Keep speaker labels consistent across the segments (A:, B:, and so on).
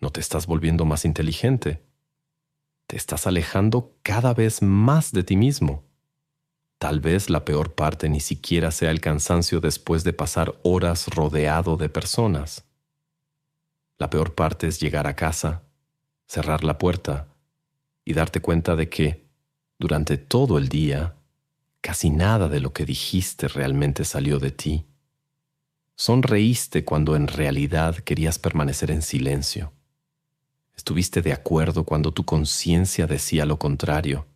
A: No te estás volviendo más inteligente. Te estás alejando cada vez más de ti mismo. Tal vez la peor parte ni siquiera sea el cansancio después de pasar horas rodeado de personas. La peor parte es llegar a casa, cerrar la puerta y darte cuenta de que, durante todo el día, casi nada de lo que dijiste realmente salió de ti. Sonreíste cuando en realidad querías permanecer en silencio. Estuviste de acuerdo cuando tu conciencia decía lo contrario.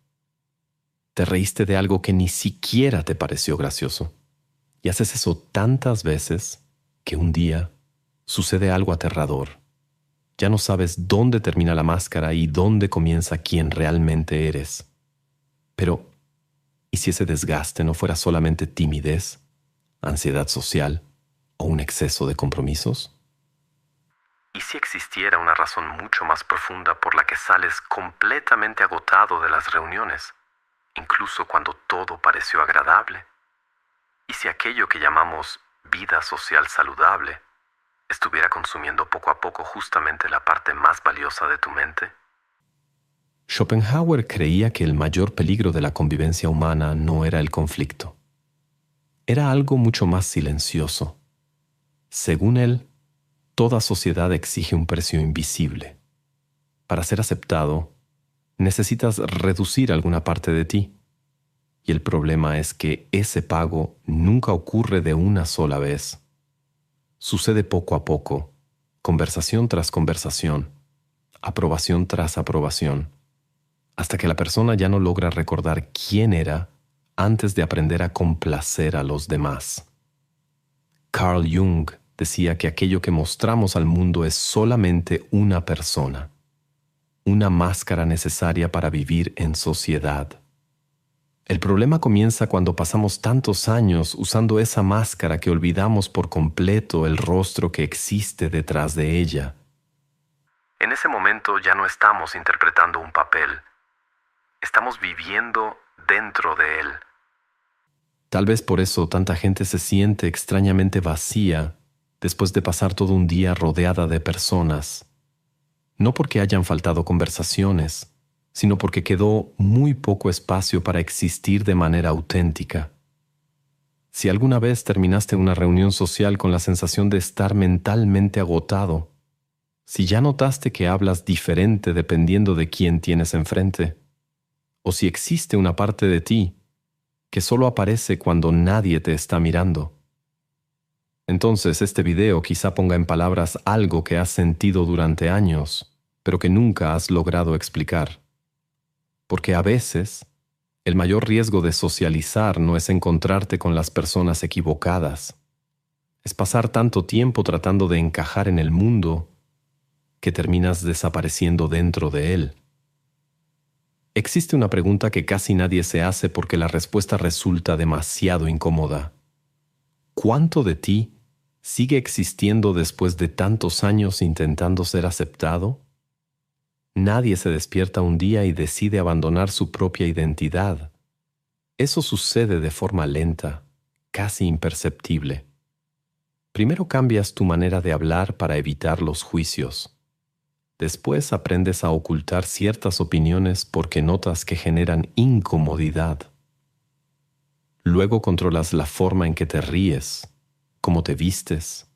A: Te reíste de algo que ni siquiera te pareció gracioso. Y haces eso tantas veces que un día sucede algo aterrador. Ya no sabes dónde termina la máscara y dónde comienza quién realmente eres. Pero, ¿y si ese desgaste no fuera solamente timidez, ansiedad social o un exceso de compromisos? ¿Y si existiera una razón mucho más profunda por la que sales completamente agotado de las reuniones, incluso cuando todo pareció agradable? ¿Y si aquello que llamamos vida social saludable estuviera consumiendo poco a poco justamente la parte más valiosa de tu mente? Schopenhauer creía que el mayor peligro de la convivencia humana no era el conflicto. Era algo mucho más silencioso. Según él, toda sociedad exige un precio invisible. Para ser aceptado, necesitas reducir alguna parte de ti. Y el problema es que ese pago nunca ocurre de una sola vez. Sucede poco a poco, conversación tras conversación, aprobación tras aprobación, hasta que la persona ya no logra recordar quién era antes de aprender a complacer a los demás. Carl Jung decía que aquello que mostramos al mundo es solamente una persona, una máscara necesaria para vivir en sociedad. El problema comienza cuando pasamos tantos años usando esa máscara que olvidamos por completo el rostro que existe detrás de ella. En ese momento ya no estamos interpretando un papel, estamos viviendo dentro de él. Tal vez por eso tanta gente se siente extrañamente vacía después de pasar todo un día rodeada de personas. No porque hayan faltado conversaciones, sino porque quedó muy poco espacio para existir de manera auténtica. Si alguna vez terminaste una reunión social con la sensación de estar mentalmente agotado, si ya notaste que hablas diferente dependiendo de quién tienes enfrente, o si existe una parte de ti que solo aparece cuando nadie te está mirando, entonces este video quizá ponga en palabras algo que has sentido durante años, pero que nunca has logrado explicar. Porque a veces, el mayor riesgo de socializar no es encontrarte con las personas equivocadas. Es pasar tanto tiempo tratando de encajar en el mundo que terminas desapareciendo dentro de él. Existe una pregunta que casi nadie se hace porque la respuesta resulta demasiado incómoda. ¿Cuánto de ti sigue existiendo después de tantos años intentando ser aceptado? Nadie se despierta un día y decide abandonar su propia identidad. Eso sucede de forma lenta, casi imperceptible. Primero cambias tu manera de hablar para evitar los juicios. Después aprendes a ocultar ciertas opiniones porque notas que generan incomodidad. Luego controlas la forma en que te ríes, cómo te vistes,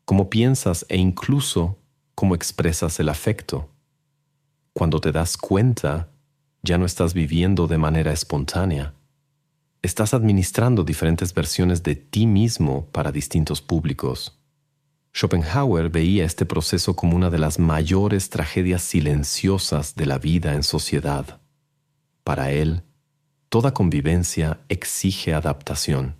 A: cómo piensas e incluso cómo expresas el afecto. Cuando te das cuenta, ya no estás viviendo de manera espontánea. Estás administrando diferentes versiones de ti mismo para distintos públicos. Schopenhauer veía este proceso como una de las mayores tragedias silenciosas de la vida en sociedad. Para él, toda convivencia exige adaptación.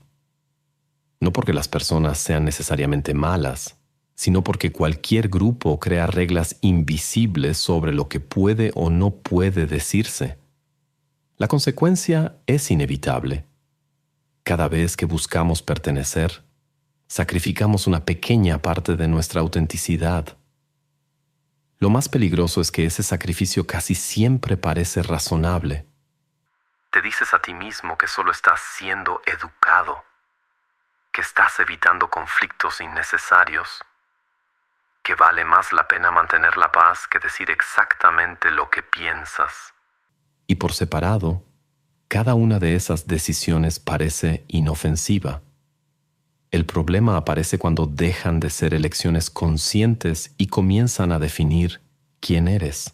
A: No porque las personas sean necesariamente malas, sino porque cualquier grupo crea reglas invisibles sobre lo que puede o no puede decirse. La consecuencia es inevitable. Cada vez que buscamos pertenecer, sacrificamos una pequeña parte de nuestra autenticidad. Lo más peligroso es que ese sacrificio casi siempre parece razonable. Te dices a ti mismo que solo estás siendo educado, que estás evitando conflictos innecesarios, que vale más la pena mantener la paz que decir exactamente lo que piensas. Y por separado, cada una de esas decisiones parece inofensiva. El problema aparece cuando dejan de ser elecciones conscientes y comienzan a definir quién eres.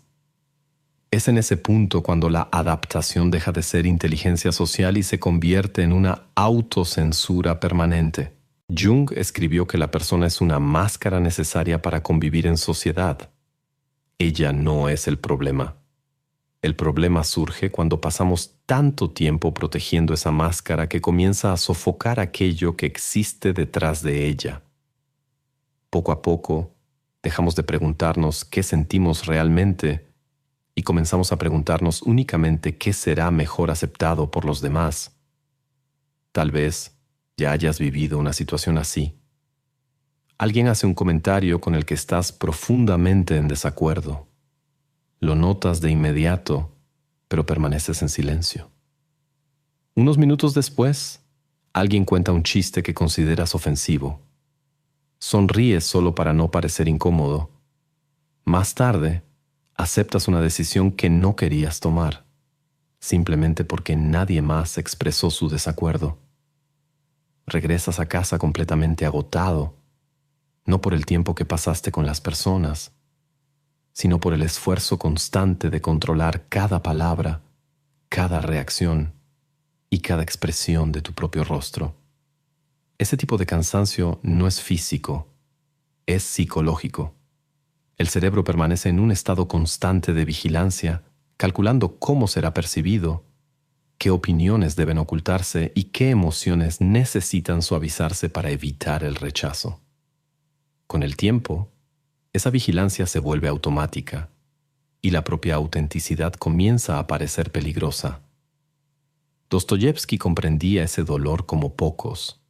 A: Es en ese punto cuando la adaptación deja de ser inteligencia social y se convierte en una autocensura permanente. Jung escribió que la persona es una máscara necesaria para convivir en sociedad. Ella no es el problema. El problema surge cuando pasamos tanto tiempo protegiendo esa máscara que comienza a sofocar aquello que existe detrás de ella. Poco a poco, dejamos de preguntarnos qué sentimos realmente y comenzamos a preguntarnos únicamente qué será mejor aceptado por los demás. Tal vez ya hayas vivido una situación así. Alguien hace un comentario con el que estás profundamente en desacuerdo. Lo notas de inmediato, pero permaneces en silencio. Unos minutos después, alguien cuenta un chiste que consideras ofensivo. Sonríes solo para no parecer incómodo. Más tarde, aceptas una decisión que no querías tomar, simplemente porque nadie más expresó su desacuerdo. Regresas a casa completamente agotado, no por el tiempo que pasaste con las personas, sino por el esfuerzo constante de controlar cada palabra, cada reacción y cada expresión de tu propio rostro. Ese tipo de cansancio no es físico, es psicológico. El cerebro permanece en un estado constante de vigilancia, calculando cómo será percibido, qué opiniones deben ocultarse y qué emociones necesitan suavizarse para evitar el rechazo. Con el tiempo, esa vigilancia se vuelve automática y la propia autenticidad comienza a parecer peligrosa. Dostoyevski comprendía ese dolor como pocos.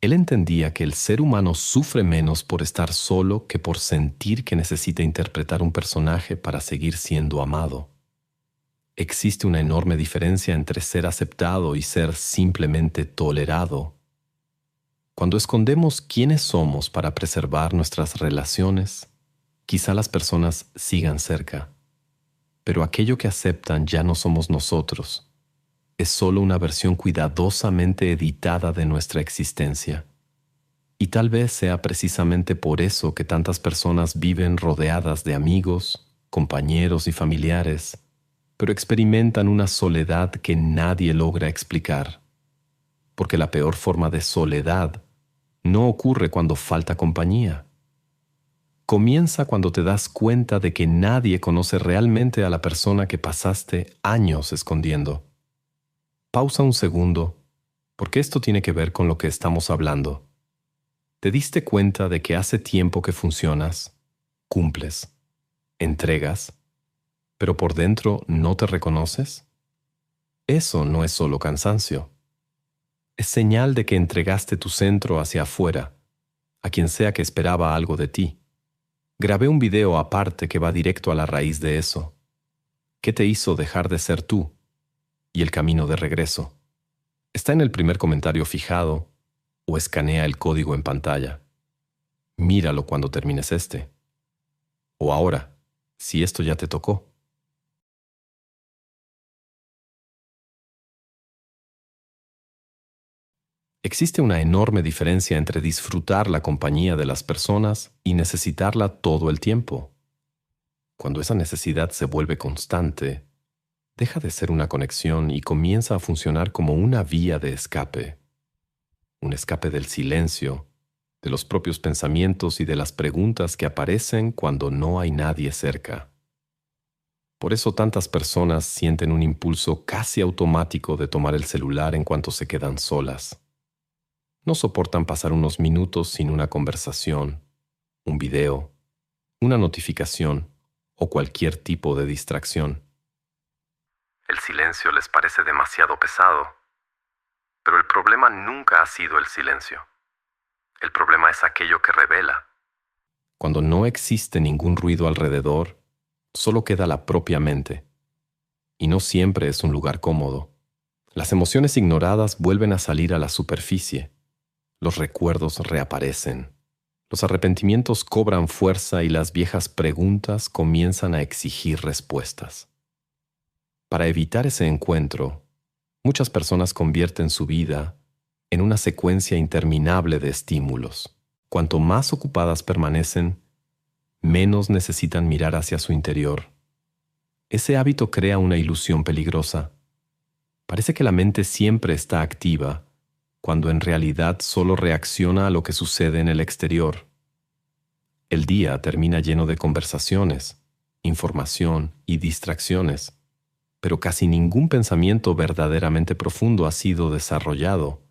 A: Él entendía que el ser humano sufre menos por estar solo que por sentir que necesita interpretar un personaje para seguir siendo amado. Existe una enorme diferencia entre ser aceptado y ser simplemente tolerado. Cuando escondemos quiénes somos para preservar nuestras relaciones, quizá las personas sigan cerca, pero aquello que aceptan ya no somos nosotros. Es solo una versión cuidadosamente editada de nuestra existencia. Y tal vez sea precisamente por eso que tantas personas viven rodeadas de amigos, compañeros y familiares, pero experimentan una soledad que nadie logra explicar. Porque la peor forma de soledad no ocurre cuando falta compañía. Comienza cuando te das cuenta de que nadie conoce realmente a la persona que pasaste años escondiendo. Pausa un segundo, porque esto tiene que ver con lo que estamos hablando. ¿Te diste cuenta de que hace tiempo que funcionas, cumples, entregas, pero por dentro no te reconoces? Eso no es solo cansancio. Es señal de que entregaste tu centro hacia afuera, a quien sea que esperaba algo de ti. Grabé un video aparte que va directo a la raíz de eso. ¿Qué te hizo dejar de ser tú? Y el camino de regreso. Está en el primer comentario fijado o escanea el código en pantalla. Míralo cuando termines este. O ahora, si esto ya te tocó. Existe una enorme diferencia entre disfrutar la compañía de las personas y necesitarla todo el tiempo. Cuando esa necesidad se vuelve constante, deja de ser una conexión y comienza a funcionar como una vía de escape. Un escape del silencio, de los propios pensamientos y de las preguntas que aparecen cuando no hay nadie cerca. Por eso tantas personas sienten un impulso casi automático de tomar el celular en cuanto se quedan solas. No soportan pasar unos minutos sin una conversación, un video, una notificación o cualquier tipo de distracción. El silencio les parece demasiado pesado, pero el problema nunca ha sido el silencio. El problema es aquello que revela. Cuando no existe ningún ruido alrededor, solo queda la propia mente. Y no siempre es un lugar cómodo. Las emociones ignoradas vuelven a salir a la superficie. Los recuerdos reaparecen. Los arrepentimientos cobran fuerza y las viejas preguntas comienzan a exigir respuestas. Para evitar ese encuentro, muchas personas convierten su vida en una secuencia interminable de estímulos. Cuanto más ocupadas permanecen, menos necesitan mirar hacia su interior. Ese hábito crea una ilusión peligrosa. Parece que la mente siempre está activa, cuando en realidad solo reacciona a lo que sucede en el exterior. El día termina lleno de conversaciones, información y distracciones, pero casi ningún pensamiento verdaderamente profundo ha sido desarrollado.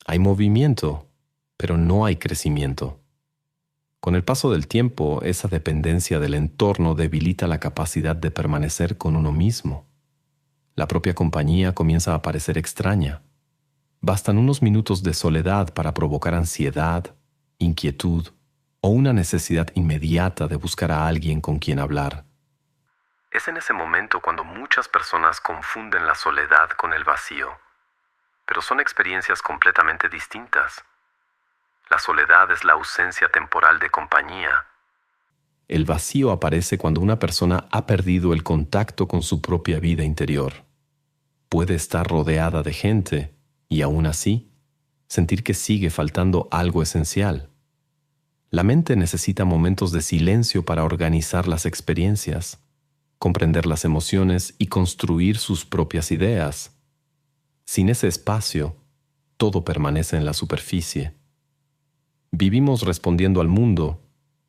A: Hay movimiento, pero no hay crecimiento. Con el paso del tiempo, esa dependencia del entorno debilita la capacidad de permanecer con uno mismo. La propia compañía comienza a parecer extraña. Bastan unos minutos de soledad para provocar ansiedad, inquietud o una necesidad inmediata de buscar a alguien con quien hablar. Es en ese momento cuando muchas personas confunden la soledad con el vacío, pero son experiencias completamente distintas. La soledad es la ausencia temporal de compañía. El vacío aparece cuando una persona ha perdido el contacto con su propia vida interior. Puede estar rodeada de gente y aún así sentir que sigue faltando algo esencial. La mente necesita momentos de silencio para organizar las experiencias, comprender las emociones y construir sus propias ideas. Sin ese espacio, todo permanece en la superficie. Vivimos respondiendo al mundo,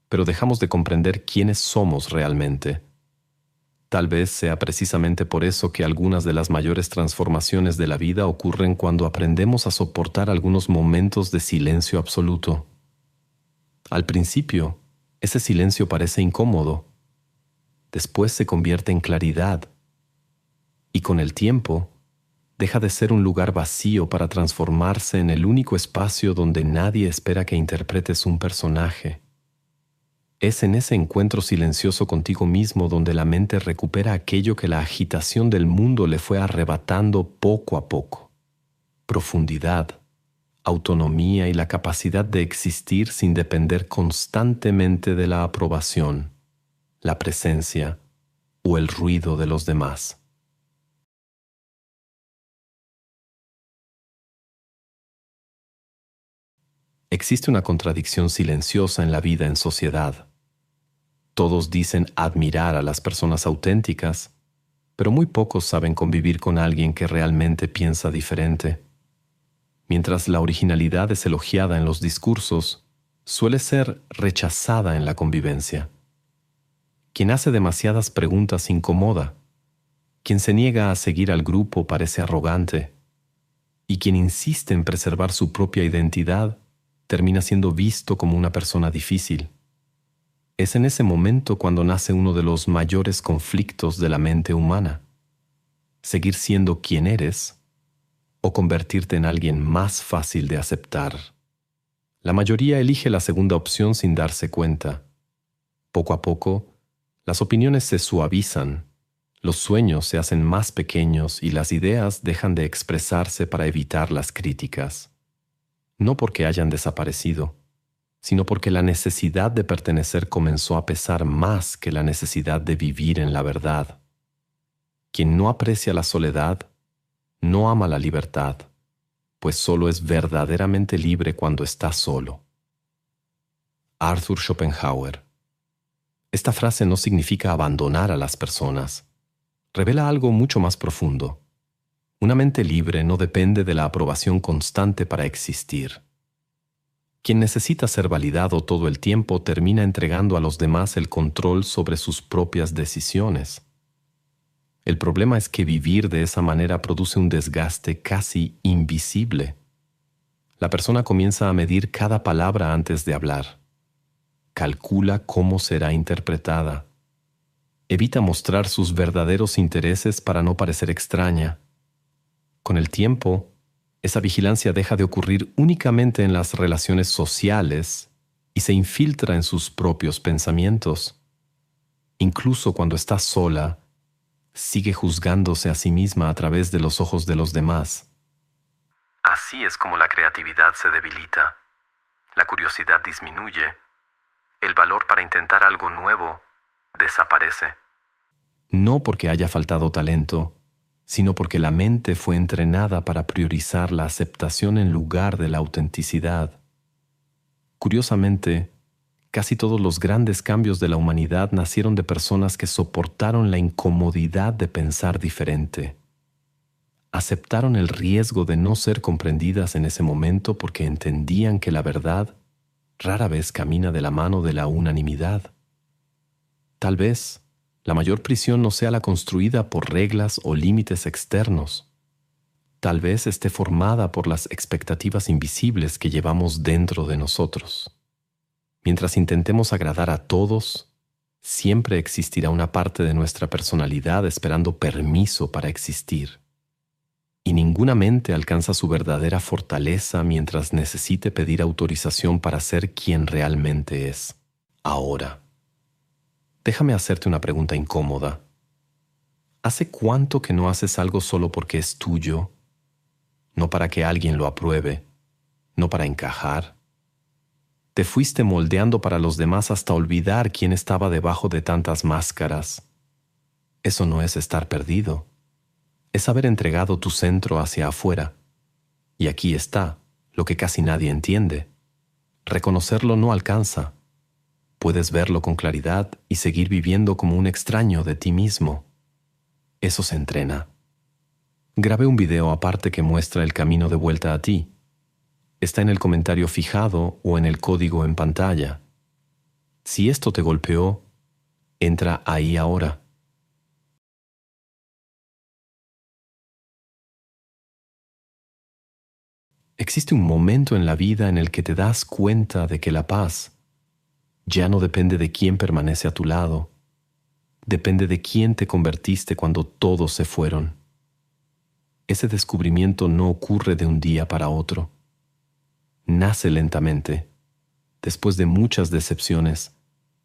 A: pero dejamos de comprender quiénes somos realmente. Tal vez sea precisamente por eso que algunas de las mayores transformaciones de la vida ocurren cuando aprendemos a soportar algunos momentos de silencio absoluto. Al principio, ese silencio parece incómodo. Después se convierte en claridad. Y con el tiempo, deja de ser un lugar vacío para transformarse en el único espacio donde nadie espera que interpretes un personaje. Es en ese encuentro silencioso contigo mismo donde la mente recupera aquello que la agitación del mundo le fue arrebatando poco a poco. Profundidad, autonomía y la capacidad de existir sin depender constantemente de la aprobación, la presencia o el ruido de los demás. Existe una contradicción silenciosa en la vida en sociedad. Todos dicen admirar a las personas auténticas, pero muy pocos saben convivir con alguien que realmente piensa diferente. Mientras la originalidad es elogiada en los discursos, suele ser rechazada en la convivencia. Quien hace demasiadas preguntas incomoda. Quien se niega a seguir al grupo parece arrogante. Y quien insiste en preservar su propia identidad termina siendo visto como una persona difícil. Es en ese momento cuando nace uno de los mayores conflictos de la mente humana. Seguir siendo quien eres o convertirte en alguien más fácil de aceptar. La mayoría elige la segunda opción sin darse cuenta. Poco a poco, las opiniones se suavizan, los sueños se hacen más pequeños y las ideas dejan de expresarse para evitar las críticas. No porque hayan desaparecido, sino porque la necesidad de pertenecer comenzó a pesar más que la necesidad de vivir en la verdad. Quien no aprecia la soledad, no ama la libertad, pues solo es verdaderamente libre cuando está solo. Arthur Schopenhauer. Esta frase no significa abandonar a las personas. Revela algo mucho más profundo. Una mente libre no depende de la aprobación constante para existir. Quien necesita ser validado todo el tiempo termina entregando a los demás el control sobre sus propias decisiones. El problema es que vivir de esa manera produce un desgaste casi invisible. La persona comienza a medir cada palabra antes de hablar. Calcula cómo será interpretada. Evita mostrar sus verdaderos intereses para no parecer extraña. Con el tiempo, esa vigilancia deja de ocurrir únicamente en las relaciones sociales y se infiltra en sus propios pensamientos. Incluso cuando está sola, sigue juzgándose a sí misma a través de los ojos de los demás. Así es como la creatividad se debilita. la curiosidad disminuye, el valor para intentar algo nuevo desaparece. No porque haya faltado talento, sino porque la mente fue entrenada para priorizar la aceptación en lugar de la autenticidad. Curiosamente, casi todos los grandes cambios de la humanidad nacieron de personas que soportaron la incomodidad de pensar diferente. Aceptaron el riesgo de no ser comprendidas en ese momento porque entendían que la verdad rara vez camina de la mano de la unanimidad. Tal vez la mayor prisión no sea la construida por reglas o límites externos. Tal vez esté formada por las expectativas invisibles que llevamos dentro de nosotros. Mientras intentemos agradar a todos, siempre existirá una parte de nuestra personalidad esperando permiso para existir. Y ninguna mente alcanza su verdadera fortaleza mientras necesite pedir autorización para ser quien realmente es. Ahora, déjame hacerte una pregunta incómoda. ¿Hace cuánto que no haces algo solo porque es tuyo? No para que alguien lo apruebe, no para encajar. Te fuiste moldeando para los demás hasta olvidar quién estaba debajo de tantas máscaras. Eso no es estar perdido. Es haber entregado tu centro hacia afuera. Y aquí está lo que casi nadie entiende. Reconocerlo no alcanza. Puedes verlo con claridad y seguir viviendo como un extraño de ti mismo. Eso se entrena. Grabé un video aparte que muestra el camino de vuelta a ti. Está en el comentario fijado o en el código en pantalla. Si esto te golpeó, entra ahí ahora. Existe un momento en la vida en el que te das cuenta de que la paz ya no depende de quién permanece a tu lado, depende de quién te convertiste cuando todos se fueron. Ese descubrimiento no ocurre de un día para otro. Nace lentamente, después de muchas decepciones,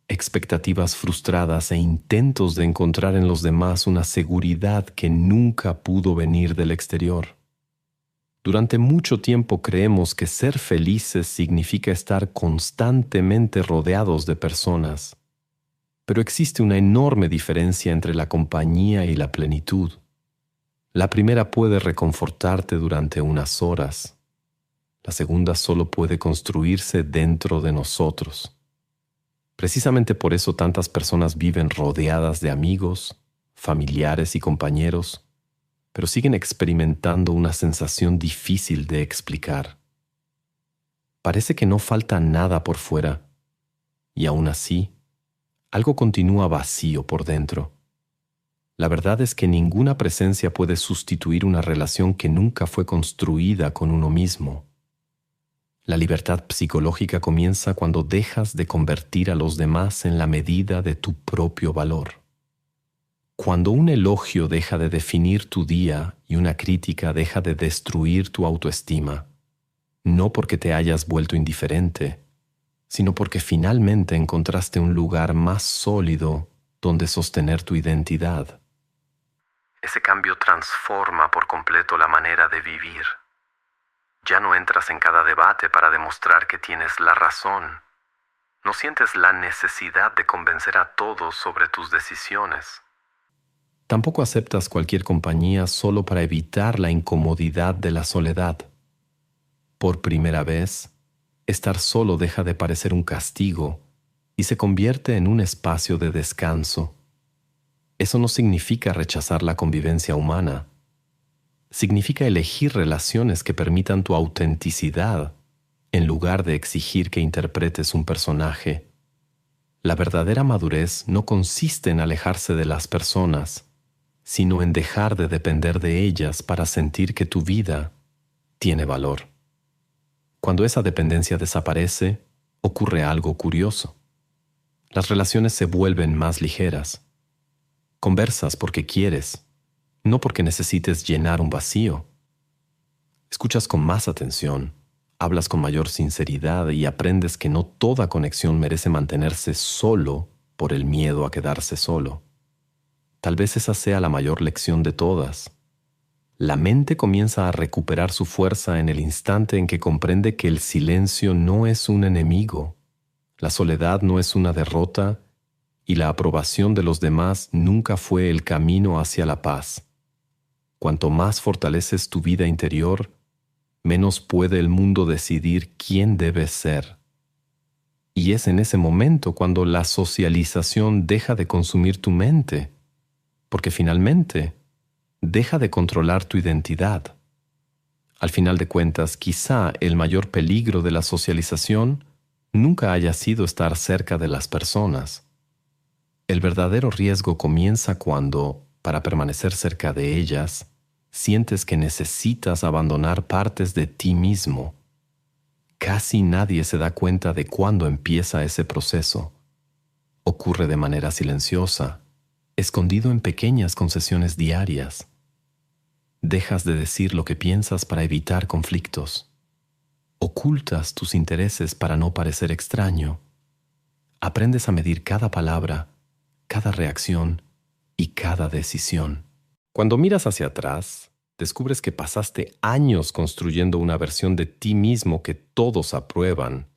A: expectativas frustradas e intentos de encontrar en los demás una seguridad que nunca pudo venir del exterior. Durante mucho tiempo creemos que ser felices significa estar constantemente rodeados de personas, pero existe una enorme diferencia entre la compañía y la plenitud. La primera puede reconfortarte durante unas horas. La segunda solo puede construirse dentro de nosotros. Precisamente por eso tantas personas viven rodeadas de amigos, familiares y compañeros, pero siguen experimentando una sensación difícil de explicar. Parece que no falta nada por fuera, y aún así, algo continúa vacío por dentro. La verdad es que ninguna presencia puede sustituir una relación que nunca fue construida con uno mismo. La libertad psicológica comienza cuando dejas de convertir a los demás en la medida de tu propio valor. Cuando un elogio deja de definir tu día y una crítica deja de destruir tu autoestima, no porque te hayas vuelto indiferente, sino porque finalmente encontraste un lugar más sólido donde sostener tu identidad. Ese cambio transforma por completo la manera de vivir. Ya no entras en cada debate para demostrar que tienes la razón. No sientes la necesidad de convencer a todos sobre tus decisiones. Tampoco aceptas cualquier compañía solo para evitar la incomodidad de la soledad. Por primera vez, estar solo deja de parecer un castigo y se convierte en un espacio de descanso. Eso no significa rechazar la convivencia humana. Significa elegir relaciones que permitan tu autenticidad en lugar de exigir que interpretes un personaje. La verdadera madurez no consiste en alejarse de las personas, sino en dejar de depender de ellas para sentir que tu vida tiene valor. Cuando esa dependencia desaparece, ocurre algo curioso. Las relaciones se vuelven más ligeras. Conversas porque quieres, no porque necesites llenar un vacío. Escuchas con más atención, hablas con mayor sinceridad y aprendes que no toda conexión merece mantenerse solo por el miedo a quedarse solo. Tal vez esa sea la mayor lección de todas. La mente comienza a recuperar su fuerza en el instante en que comprende que el silencio no es un enemigo, la soledad no es una derrota y la aprobación de los demás nunca fue el camino hacia la paz. Cuanto más fortaleces tu vida interior, menos puede el mundo decidir quién debes ser. Y es en ese momento cuando la socialización deja de consumir tu mente, porque finalmente deja de controlar tu identidad. Al final de cuentas, quizá el mayor peligro de la socialización nunca haya sido estar cerca de las personas. El verdadero riesgo comienza cuando, para permanecer cerca de ellas, sientes que necesitas abandonar partes de ti mismo. Casi nadie se da cuenta de cuándo empieza ese proceso. Ocurre de manera silenciosa, escondido en pequeñas concesiones diarias. Dejas de decir lo que piensas para evitar conflictos. Ocultas tus intereses para no parecer extraño. Aprendes a medir cada palabra, cada reacción y cada decisión. Cuando miras hacia atrás, descubres que pasaste años construyendo una versión de ti mismo que todos aprueban,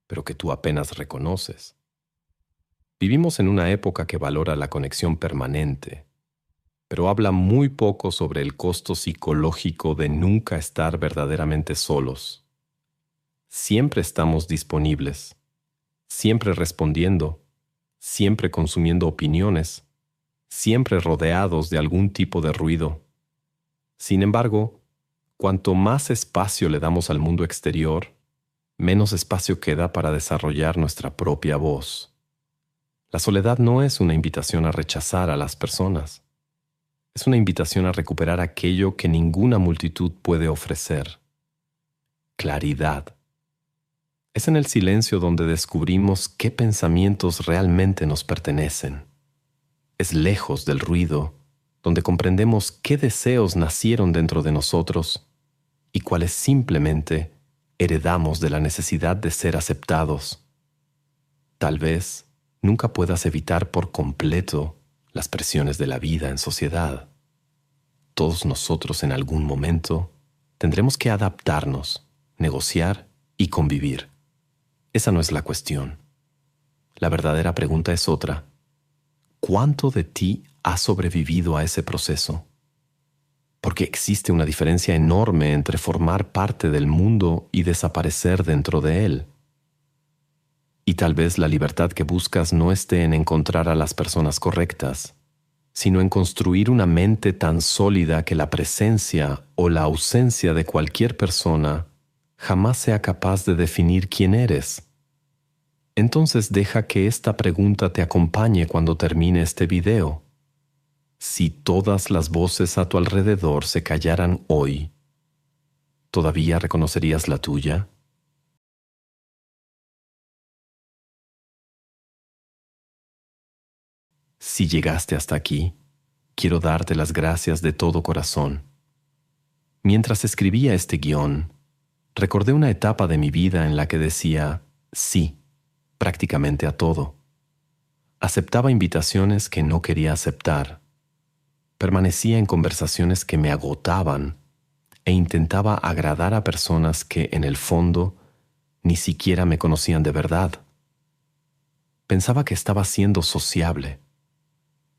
A: pero que tú apenas reconoces. Vivimos en una época que valora la conexión permanente, pero habla muy poco sobre el costo psicológico de nunca estar verdaderamente solos. Siempre estamos disponibles, siempre respondiendo, siempre consumiendo opiniones, siempre rodeados de algún tipo de ruido. Sin embargo, cuanto más espacio le damos al mundo exterior, menos espacio queda para desarrollar nuestra propia voz. La soledad no es una invitación a rechazar a las personas. Es una invitación a recuperar aquello que ninguna multitud puede ofrecer: claridad. Es en el silencio donde descubrimos qué pensamientos realmente nos pertenecen. Es lejos del ruido donde comprendemos qué deseos nacieron dentro de nosotros y cuáles simplemente heredamos de la necesidad de ser aceptados. Tal vez nunca puedas evitar por completo las presiones de la vida en sociedad. Todos nosotros en algún momento tendremos que adaptarnos, negociar y convivir. Esa no es la cuestión. La verdadera pregunta es otra. ¿Cuánto de ti ha sobrevivido a ese proceso? Porque existe una diferencia enorme entre formar parte del mundo y desaparecer dentro de él. Y tal vez la libertad que buscas no esté en encontrar a las personas correctas, sino en construir una mente tan sólida que la presencia o la ausencia de cualquier persona jamás sea capaz de definir quién eres. Entonces deja que esta pregunta te acompañe cuando termine este video. Si todas las voces a tu alrededor se callaran hoy, ¿todavía reconocerías la tuya? Si llegaste hasta aquí, quiero darte las gracias de todo corazón. Mientras escribía este guión, recordé una etapa de mi vida en la que decía sí, prácticamente a todo. Aceptaba invitaciones que no quería aceptar. Permanecía en conversaciones que me agotaban e intentaba agradar a personas que, en el fondo, ni siquiera me conocían de verdad. Pensaba que estaba siendo sociable.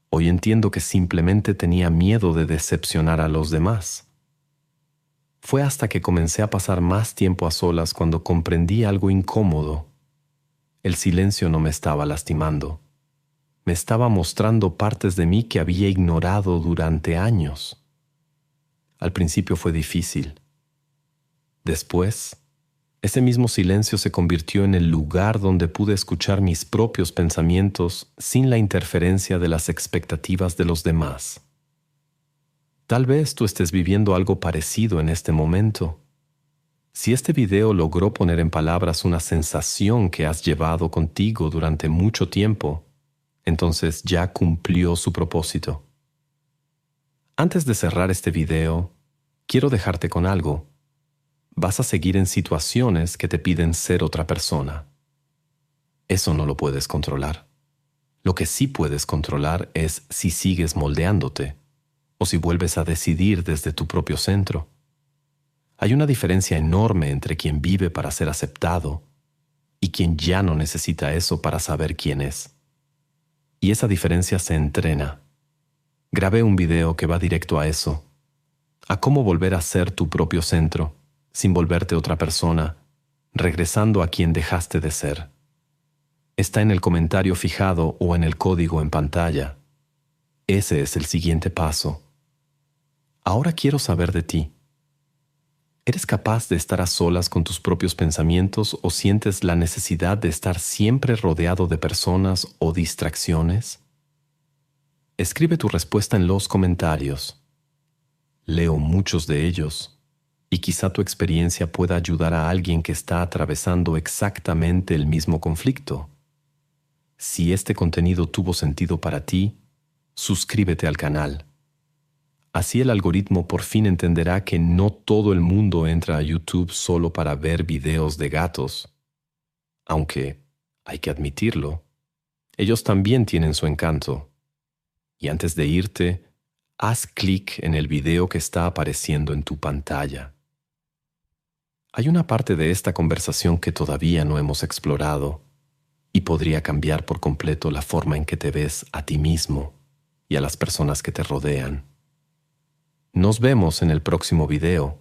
A: Hoy entiendo que simplemente tenía miedo de decepcionar a los demás. Fue hasta que comencé a pasar más tiempo a solas cuando comprendí algo incómodo. El silencio no me estaba lastimando. Me estaba mostrando partes de mí que había ignorado durante años. Al principio fue difícil. Después, ese mismo silencio se convirtió en el lugar donde pude escuchar mis propios pensamientos sin la interferencia de las expectativas de los demás. Tal vez tú estés viviendo algo parecido en este momento. Si este video logró poner en palabras una sensación que has llevado contigo durante mucho tiempo, entonces ya cumplió su propósito. Antes de cerrar este video, quiero dejarte con algo. Vas a seguir en situaciones que te piden ser otra persona. Eso no lo puedes controlar. Lo que sí puedes controlar es si sigues moldeándote o si vuelves a decidir desde tu propio centro. Hay una diferencia enorme entre quien vive para ser aceptado y quien ya no necesita eso para saber quién es. Y esa diferencia se entrena. Grabé un video que va directo a eso, a cómo volver a ser tu propio centro, sin volverte otra persona, regresando a quien dejaste de ser. Está en el comentario fijado o en el código en pantalla. Ese es el siguiente paso. Ahora quiero saber de ti. ¿Eres capaz de estar a solas con tus propios pensamientos o sientes la necesidad de estar siempre rodeado de personas o distracciones? Escribe tu respuesta en los comentarios. Leo muchos de ellos y quizá tu experiencia pueda ayudar a alguien que está atravesando exactamente el mismo conflicto. Si este contenido tuvo sentido para ti, suscríbete al canal. Así el algoritmo por fin entenderá que no todo el mundo entra a YouTube solo para ver videos de gatos. Aunque, hay que admitirlo, ellos también tienen su encanto. Y antes de irte, haz clic en el video que está apareciendo en tu pantalla. Hay una parte de esta conversación que todavía no hemos explorado y podría cambiar por completo la forma en que te ves a ti mismo y a las personas que te rodean. Nos vemos en el próximo video.